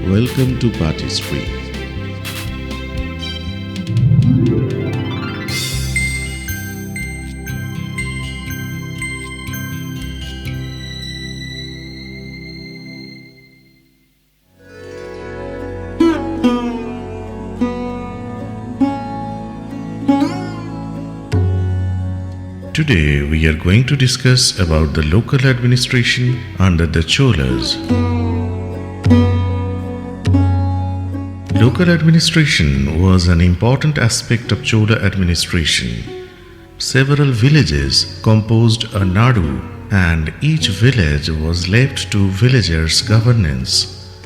Welcome to Party Street. Today we are going to discuss about the local administration under the Cholas. Local administration was an important aspect of Chola administration. Several villages composed a Nadu, and each village was left to villagers' governance.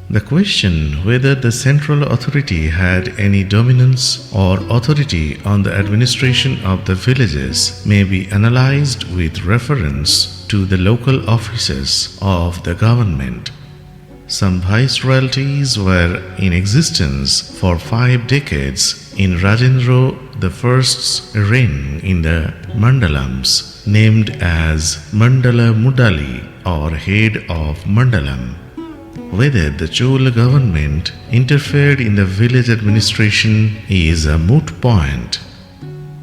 The question whether the central authority had any dominance or authority on the administration of the villages may be analyzed with reference to the local offices of the government. Some viceroyalties were in existence for 5 decades in Rajendra I's reign in the Mandalams, named as Mandala Mudali or head of Mandalam. Whether the Chola government interfered in the village administration is a moot point.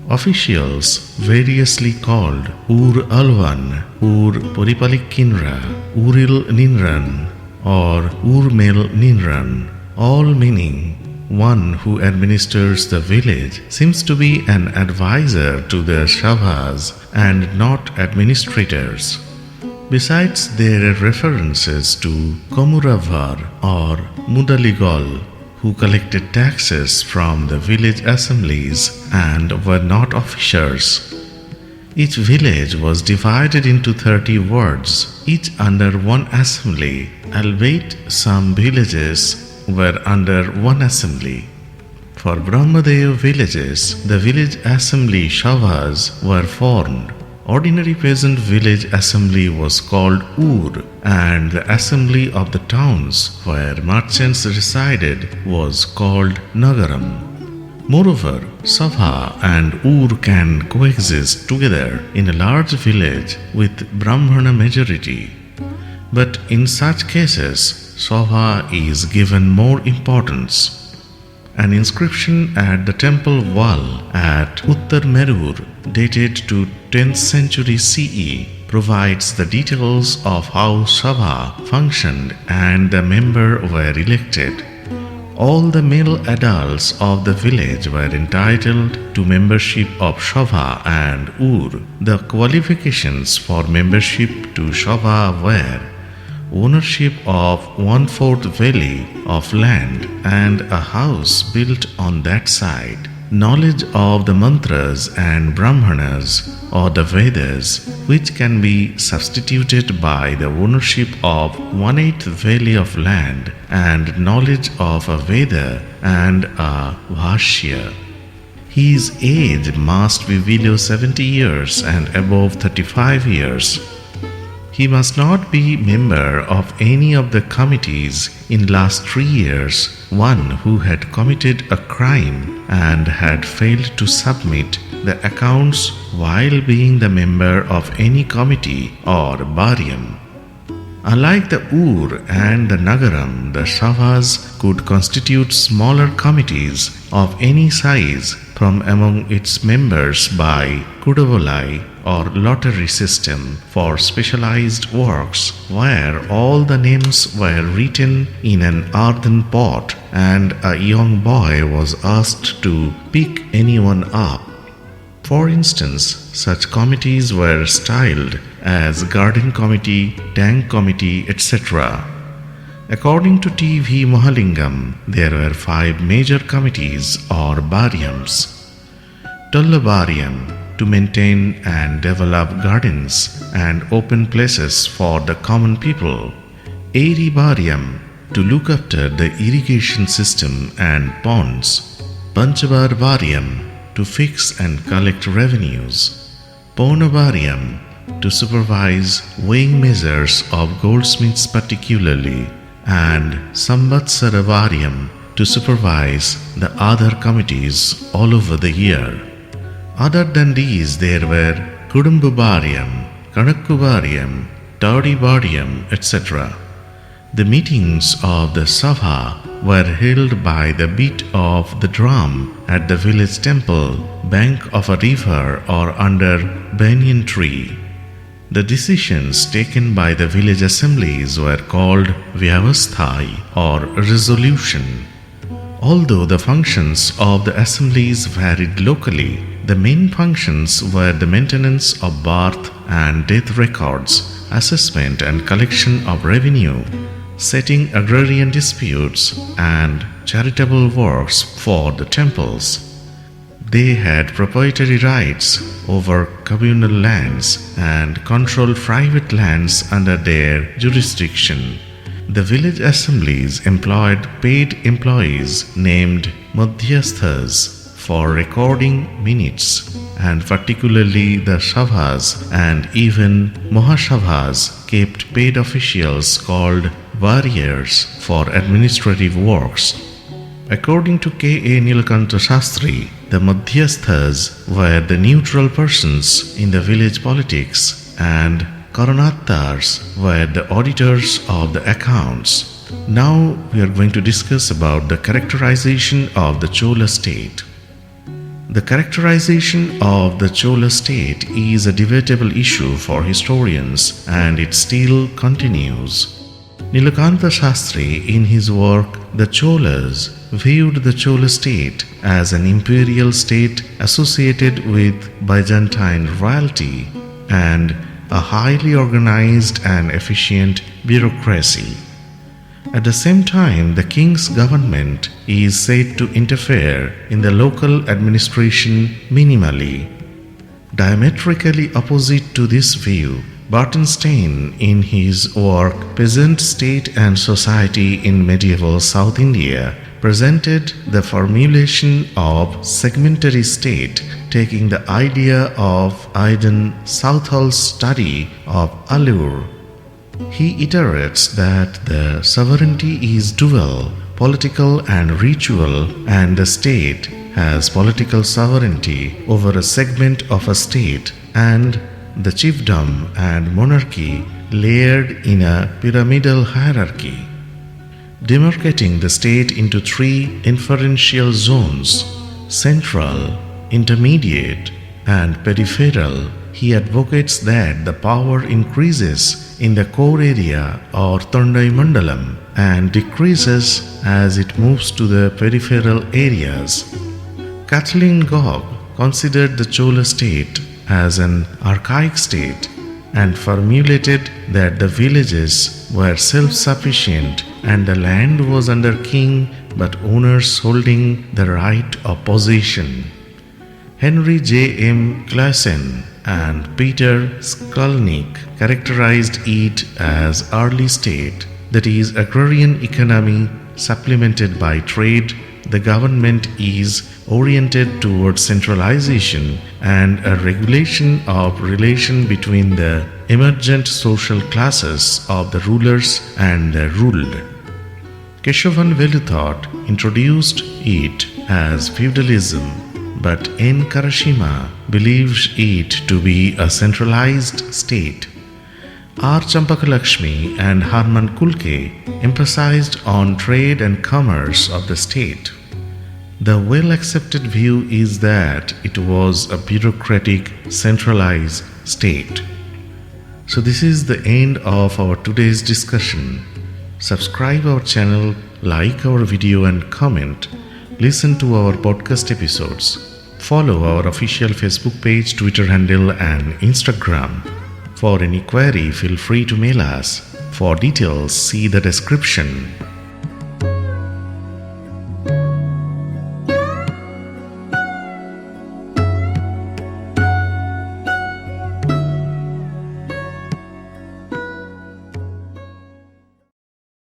Officials variously called Ur Alvan, Ur Poripalikinra, Uril Ninran, or Urmel Ninran, all meaning one who administers the village, seems to be an advisor to the Shavas and not administrators. Besides, there are references to Komuravar or Mudaligol, who collected taxes from the village assemblies and were not officers. Each village was divided into 30 wards, each under one assembly, albeit some villages were under one assembly. For Brahmadev villages, the village assembly Shavas were formed. Ordinary peasant village assembly was called Ur, and the assembly of the towns where merchants resided was called Nagaram. Moreover, Sabha and Ur can coexist together in a large village with Brahmana majority. But in such cases, Sabha is given more importance. An inscription at the temple wall at Uttar Merur, dated to 10th century CE, provides the details of how Sabha functioned and the members were elected. All the male adults of the village were entitled to membership of Sabha and Ur. The qualifications for membership to Sabha were ownership of 1/4 valley of land and a house built on that side, knowledge of the mantras and brahmanas or the Vedas, which can be substituted by the ownership of 1/8 valley of land, and knowledge of a Veda and a Bhashya. His age must be below 70 years and above 35 years. He must not be member of any of the committees in last 3 years, one who had committed a crime and had failed to submit the accounts while being the member of any committee or Baryam. Unlike the Ur and the Nagaram, the Savas could constitute smaller committees of any size from among its members by Kudavolai or lottery system for specialized works, where all the names were written in an earthen pot and a young boy was asked to pick anyone up. For instance, such committees were styled as Garden Committee, Tank Committee, etc. According to T.V. Mahalingam, there were 5 major committees or Baryams. Tollabaryam, to maintain and develop gardens and open places for the common people. Eri Baryam, to look after the irrigation system and ponds. Panchabar Baryam, to fix and collect revenues. Pauna Baryam, to supervise weighing measures of goldsmiths particularly, and Samvatsara Baryam, to supervise the other committees all over the year. Other than these, there were Kudumbu Baryam, Kanakku Baryam, Tawdi Baryam, etc. The meetings of the Sabha were held by the beat of the drum at the village temple, bank of a river or under banyan tree. The decisions taken by the village assemblies were called Vyavasthai or resolution. Although the functions of the assemblies varied locally, the main functions were the maintenance of birth and death records, assessment and collection of revenue, setting agrarian disputes, and charitable works for the temples. They had proprietary rights over communal lands and controlled private lands under their jurisdiction. The village assemblies employed paid employees named Madhyasthas for recording minutes, and particularly the Sabhas and even Mahasabhas kept paid officials called warriors for administrative works. According to K.A. Nilakanta Shastri, the Madhyasthas were the neutral persons in the village politics, and Karanatars were the auditors of the accounts. Now we are going to discuss about the characterization of the Chola state. The characterization of the Chola state is a debatable issue for historians, and it still continues. Nilakanta Shastri, in his work The Cholas, viewed the Chola state as an imperial state associated with Byzantine royalty and a highly organized and efficient bureaucracy. At the same time, the king's government is said to interfere in the local administration minimally. Diametrically opposite to this view, Bartenstein, in his work Peasant State and Society in Medieval South India, presented the formulation of segmentary state, taking the idea of Aidan Southall's study of Allure. He iterates that the sovereignty is dual, political and ritual, and the state has political sovereignty over a segment of a state, and the chiefdom and monarchy layered in a pyramidal hierarchy. Demarcating the state into three inferential zones, central, intermediate, and peripheral, he advocates that the power increases in the core area or Tandai Mandalam and decreases as it moves to the peripheral areas. Kathleen Gog considered the Chola state as an archaic state and formulated that the villages were self-sufficient and the land was under king but owners holding the right of possession. Henry J. M. Claassen and Peter Skolnick characterized it as early state, that is, agrarian economy supplemented by trade. The government is oriented towards centralization and a regulation of relation between the emergent social classes of the rulers and the ruled. Keshavan Veluthot introduced it as feudalism, but N. Karashima believes it to be a centralized state. R. Champakalakshmi and Harman Kulke emphasized on trade and commerce of the state. The well-accepted view is that it was a bureaucratic, centralized state. So this is the end of our today's discussion. Subscribe our channel, like our video and comment. Listen to our podcast episodes. Follow our official Facebook page, Twitter handle and Instagram. For any query, feel free to mail us. For details, see the description.